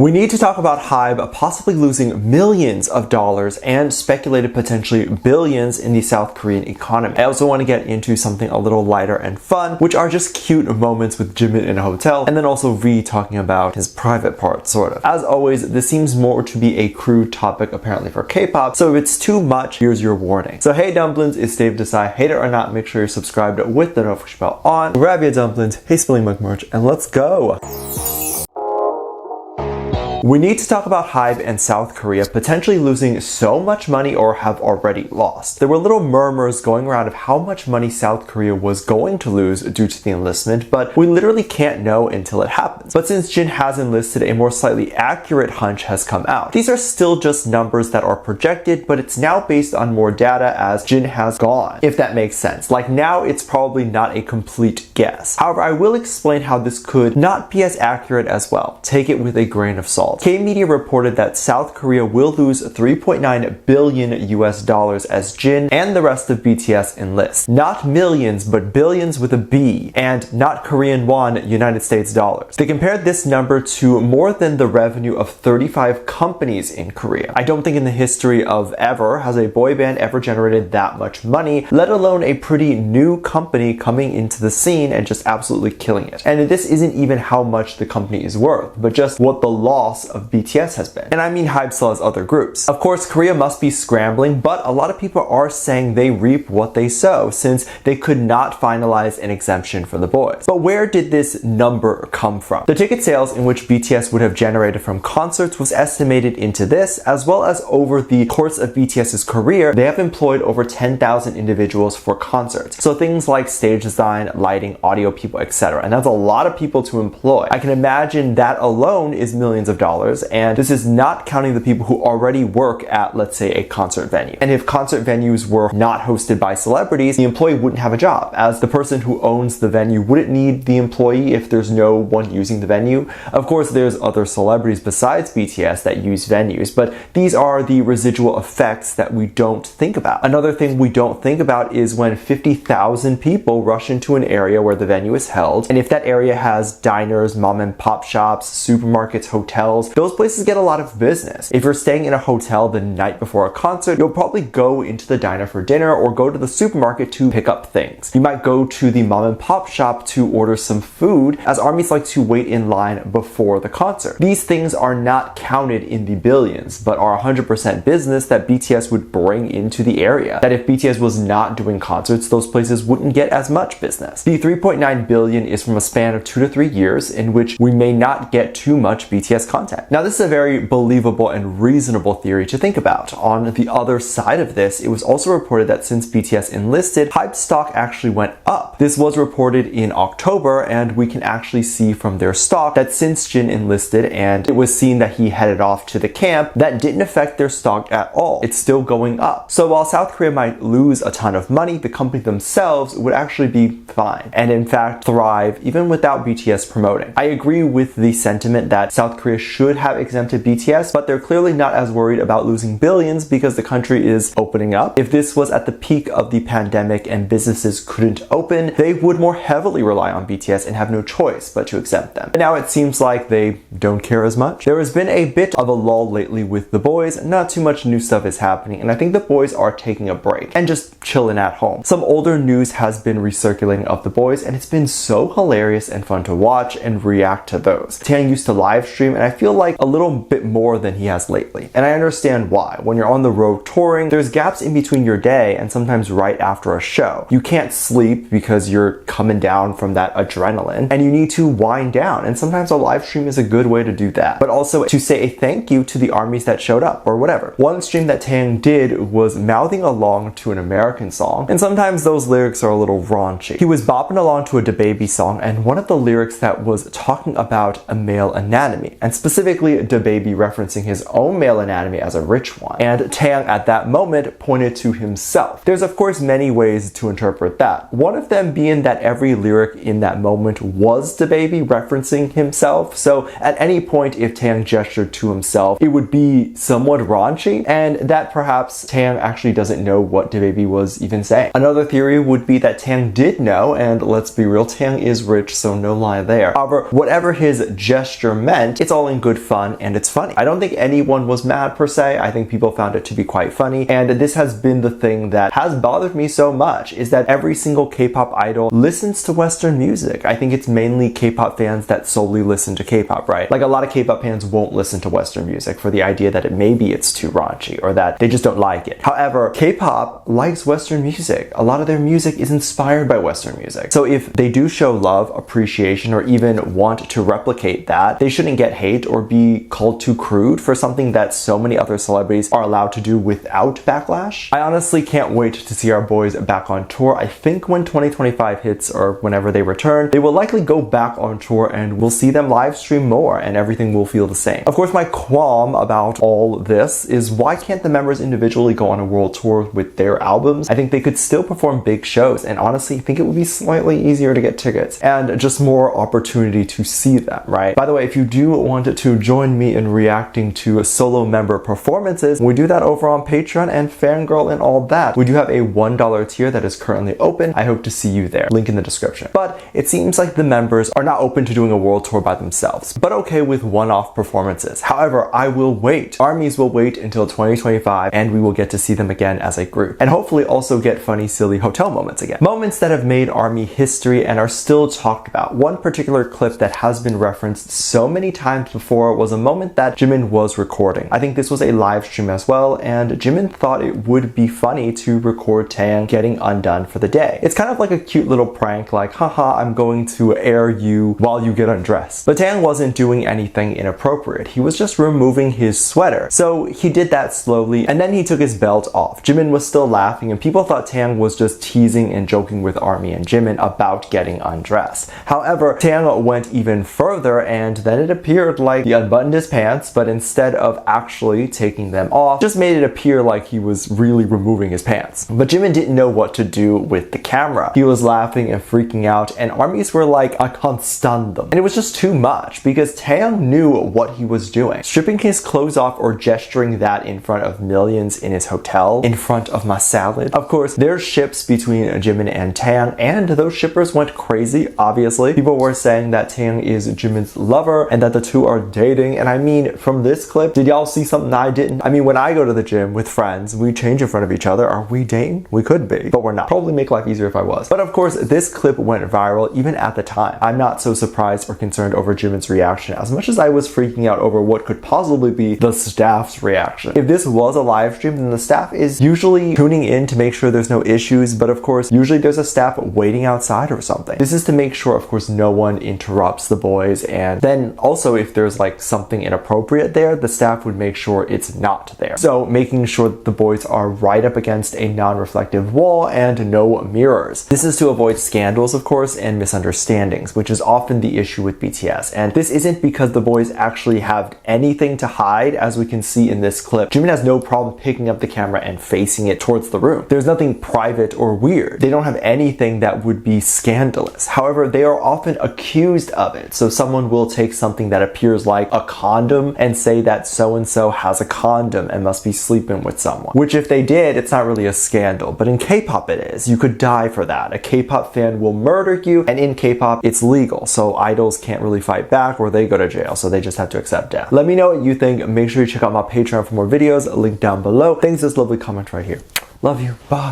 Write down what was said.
We need to talk about HYBE possibly losing millions of dollars and speculated potentially billions in the South Korean economy. I also want to get into something a little lighter and fun, which are just cute moments with Jimin in a hotel, and then also V talking about his private part, sort of. As always, this seems more to be a crude topic apparently for K-pop, so if it's too much, here's your warning. So hey dumplings, it's Dave Desai. Hate it or not, make sure you're subscribed with the notification bell on. Grab your dumplings, hey Spilling Mug merch, and let's go! We need to talk about HYBE and South Korea potentially losing so much money or have already lost. There were little murmurs going around of how much money South Korea was going to lose due to the enlistment, but we literally can't know until it happens. But since Jin has enlisted, a more slightly accurate hunch has come out. These are still just numbers that are projected, but it's now based on more data as Jin has gone, if that makes sense. Like now it's probably not a complete guess. However, I will explain how this could not be as accurate as well. Take it with a grain of salt. K-Media reported that South Korea will lose $3.9 billion as Jin and the rest of BTS enlist. Not millions, but billions with a B, and not Korean won, United States dollars. They compared this number to more than the revenue of 35 companies in Korea. I don't think in the history of ever has a boy band ever generated that much money, let alone a pretty new company coming into the scene and just absolutely killing it. And this isn't even how much the company is worth, but just what the loss of BTS has been. And I mean HYBE still has other groups. Of course, Korea must be scrambling, but a lot of people are saying they reap what they sow since they could not finalize an exemption for the boys. But where did this number come from? The ticket sales in which BTS would have generated from concerts was estimated into this, as well as over the course of BTS's career, they have employed over 10,000 individuals for concerts. So things like stage design, lighting, audio people, etc. And that's a lot of people to employ. I can imagine that alone is millions of dollars, and this is not counting the people who already work at, let's say, a concert venue. And if concert venues were not hosted by celebrities, the employee wouldn't have a job, as the person who owns the venue wouldn't need the employee if there's no one using the venue. Of course, there's other celebrities besides BTS that use venues, but these are the residual effects that we don't think about. Another thing we don't think about is when 50,000 people rush into an area where the venue is held, and if that area has diners, mom and pop shops, supermarkets, hotels, those places get a lot of business. If you're staying in a hotel the night before a concert, you'll probably go into the diner for dinner or go to the supermarket to pick up things. You might go to the mom and pop shop to order some food, as armies like to wait in line before the concert. These things are not counted in the billions, but are 100% business that BTS would bring into the area. That if BTS was not doing concerts, those places wouldn't get as much business. The 3.9 billion is from a span of 2 to 3 years in which we may not get too much BTS content. Now, this is a very believable and reasonable theory to think about. On the other side of this, it was also reported that since BTS enlisted, HYBE stock actually went up. This was reported in October, and we can actually see from their stock that since Jin enlisted and it was seen that he headed off to the camp, that didn't affect their stock at all. It's still going up. So while South Korea might lose a ton of money, the company themselves would actually be fine, and in fact thrive even without BTS promoting. I agree with the sentiment that South Korea should have exempted BTS, but they're clearly not as worried about losing billions because the country is opening up. If this was at the peak of the pandemic and businesses couldn't open, they would more heavily rely on BTS and have no choice but to exempt them. But now it seems like they don't care as much. There has been a bit of a lull lately with the boys. Not too much new stuff is happening, and I think the boys are taking a break and just chilling at home. Some older news has been recirculating of the boys, and it's been so hilarious and fun to watch and react to those. Taehyung used to live stream, and I feel like a little bit more than he has lately. And I understand why. When you're on the road touring, there's gaps in between your day and sometimes right after a show. You can't sleep because you're coming down from that adrenaline, and you need to wind down, and sometimes a live stream is a good way to do that. But also to say a thank you to the armies that showed up or whatever. One stream that Taehyung did was mouthing along to an American song, and sometimes those lyrics are a little raunchy. He was bopping along to a DaBaby song, and one of the lyrics that was talking about a male anatomy, and specifically DaBaby referencing his own male anatomy as a rich one. And Taehyung at that moment pointed to himself. There's of course many ways to interpret that. One of them being that every lyric in that moment was DaBaby referencing himself. So at any point if Taehyung gestured to himself, it would be somewhat raunchy, and that perhaps Taehyung actually doesn't know what DaBaby was even saying. Another theory would be that Taehyung did know, and let's be real, Taehyung is rich, so no lie there. However, whatever his gesture meant, it's all in having good fun and it's funny. I don't think anyone was mad per se. I think people found it to be quite funny, and this has been the thing that has bothered me so much, is that every single K-pop idol listens to Western music. I think it's mainly K-pop fans that solely listen to K-pop, right? Like a lot of K-pop fans won't listen to Western music for the idea that maybe it's too raunchy or that they just don't like it. However, K-pop likes Western music. A lot of their music is inspired by Western music. So if they do show love, appreciation, or even want to replicate that, they shouldn't get hate or be called too crude for something that so many other celebrities are allowed to do without backlash. I honestly can't wait to see our boys back on tour. I think when 2025 hits or whenever they return, they will likely go back on tour and we'll see them live stream more and everything will feel the same. Of course, my qualm about all this is why can't the members individually go on a world tour with their albums? I think they could still perform big shows, and honestly, I think it would be slightly easier to get tickets and just more opportunity to see them, right? By the way, if you do want to join me in reacting to solo member performances, we do that over on Patreon and Fangirl and all that. We do have a $1 tier that is currently open. I hope to see you there. Link in the description. But it seems like the members are not open to doing a world tour by themselves, but okay with one-off performances. However, I will wait. ARMYs will wait until 2025 and we will get to see them again as a group, and hopefully also get funny, silly hotel moments again. Moments that have made ARMY history and are still talked about. One particular clip that has been referenced so many times before was a moment that Jimin was recording. I think this was a live stream as well, and Jimin thought it would be funny to record Taehyung getting undone for the day. It's kind of like a cute little prank, like, haha, I'm going to air you while you get undressed. But Taehyung wasn't doing anything inappropriate. He was just removing his sweater. So he did that slowly, and then he took his belt off. Jimin was still laughing, and people thought Taehyung was just teasing and joking with ARMY and Jimin about getting undressed. However, Taehyung went even further, and then it appeared like he unbuttoned his pants, but instead of actually taking them off, just made it appear like he was really removing his pants. But Jimin didn't know what to do with the camera. He was laughing and freaking out, and ARMYs were like, I can't stand them. And it was just too much because Taehyung knew what he was doing. Stripping his clothes off or gesturing that in front of millions in his hotel, in front of my salad. Of course, there's ships between Jimin and Taehyung, and those shippers went crazy, obviously. People were saying that Taehyung is Jimin's lover and that the two are dating, and I mean, from this clip, did y'all see something I didn't? I mean, when I go to the gym with friends, we change in front of each other. Are we dating? We could be, but we're not. Probably make life easier if I was. But of course, this clip went viral even at the time. I'm not so surprised or concerned over Jimin's reaction as much as I was freaking out over what could possibly be the staff's reaction. If this was a live stream, then the staff is usually tuning in to make sure there's no issues, but of course, usually there's a staff waiting outside or something. This is to make sure, of course, no one interrupts the boys, and then also if there's like something inappropriate there, the staff would make sure it's not there. So making sure that the boys are right up against a non-reflective wall and no mirrors. This is to avoid scandals, of course, and misunderstandings, which is often the issue with BTS. And this isn't because the boys actually have anything to hide, as we can see in this clip. Jimin has no problem picking up the camera and facing it towards the room. There's nothing private or weird. They don't have anything that would be scandalous. However, they are often accused of it. So someone will take something that appears like a condom and say that so-and-so has a condom and must be sleeping with someone. Which if they did, it's not really a scandal. But in K-pop it is. You could die for that. A K-pop fan will murder you, and in K-pop it's legal. So idols can't really fight back or they go to jail. So they just have to accept death. Let me know what you think. Make sure you check out my Patreon for more videos. Link down below. Thanks for this lovely comment right here. Love you. Bye.